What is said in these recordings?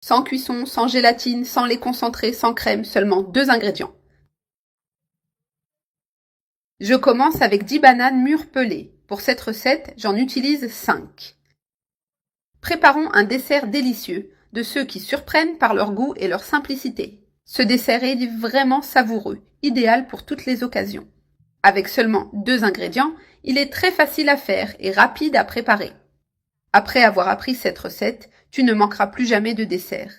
Sans cuisson, sans gélatine, sans lait concentré, sans crème, seulement 2 ingrédients. Je commence avec 10 bananes mûres pelées. Pour cette recette, j'en utilise 5. Préparons un dessert délicieux, de ceux qui surprennent par leur goût et leur simplicité. Ce dessert est vraiment savoureux, idéal pour toutes les occasions. Avec seulement 2 ingrédients, il est très facile à faire et rapide à préparer. Après avoir appris cette recette, tu ne manqueras plus jamais de dessert.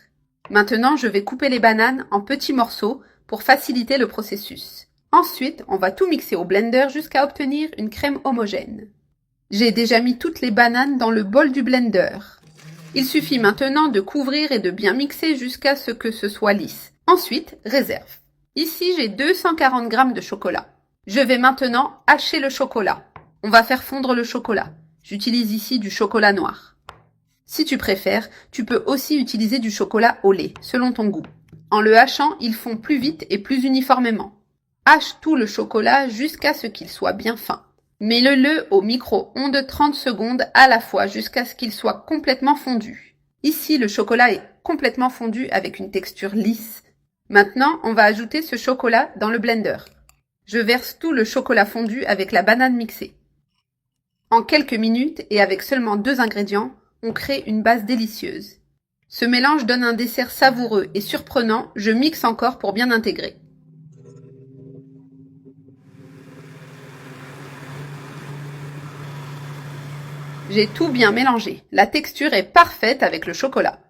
Maintenant, je vais couper les bananes en petits morceaux pour faciliter le processus. Ensuite, on va tout mixer au blender jusqu'à obtenir une crème homogène. J'ai déjà mis toutes les bananes dans le bol du blender. Il suffit maintenant de couvrir et de bien mixer jusqu'à ce que ce soit lisse. Ensuite, réserve. Ici, j'ai 240 g de chocolat. Je vais maintenant hacher le chocolat. On va faire fondre le chocolat. J'utilise ici du chocolat noir. Si tu préfères, tu peux aussi utiliser du chocolat au lait, selon ton goût. En le hachant, il fond plus vite et plus uniformément. Hache tout le chocolat jusqu'à ce qu'il soit bien fin. Mets-le au micro-ondes 30 secondes à la fois jusqu'à ce qu'il soit complètement fondu. Ici, le chocolat est complètement fondu avec une texture lisse. Maintenant, on va ajouter ce chocolat dans le blender. Je verse tout le chocolat fondu avec la banane mixée. En quelques minutes et avec seulement 2 ingrédients, on crée une base délicieuse. Ce mélange donne un dessert savoureux et surprenant, je mixe encore pour bien intégrer. J'ai tout bien mélangé, la texture est parfaite avec le chocolat.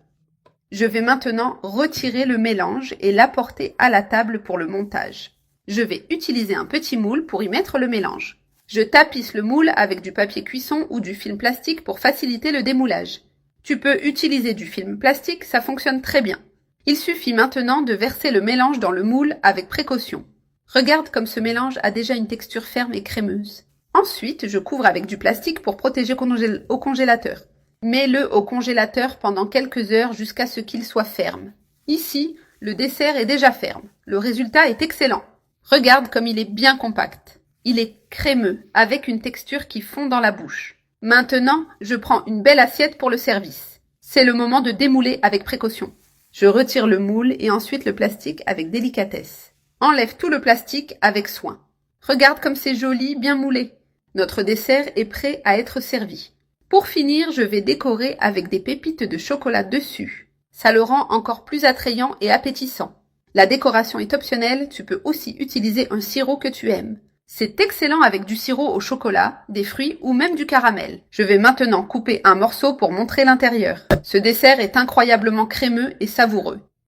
Je vais maintenant retirer le mélange et l'apporter à la table pour le montage. Je vais utiliser un petit moule pour y mettre le mélange. Je tapisse le moule avec du papier cuisson ou du film plastique pour faciliter le démoulage. Tu peux utiliser du film plastique, ça fonctionne très bien. Il suffit maintenant de verser le mélange dans le moule avec précaution. Regarde comme ce mélange a déjà une texture ferme et crémeuse. Ensuite, je couvre avec du plastique pour protéger au congélateur. Mets-le au congélateur pendant quelques heures jusqu'à ce qu'il soit ferme. Ici, le dessert est déjà ferme. Le résultat est excellent. Regarde comme il est bien compact. Il est crémeux, avec une texture qui fond dans la bouche. Maintenant, je prends une belle assiette pour le service. C'est le moment de démouler avec précaution. Je retire le moule et ensuite le plastique avec délicatesse. Enlève tout le plastique avec soin. Regarde comme c'est joli, bien moulé. Notre dessert est prêt à être servi. Pour finir, je vais décorer avec des pépites de chocolat dessus. Ça le rend encore plus attrayant et appétissant. La décoration est optionnelle, tu peux aussi utiliser un sirop que tu aimes. C'est excellent avec du sirop au chocolat, des fruits ou même du caramel. Je vais maintenant couper un morceau pour montrer l'intérieur. Ce dessert est incroyablement crémeux et savoureux.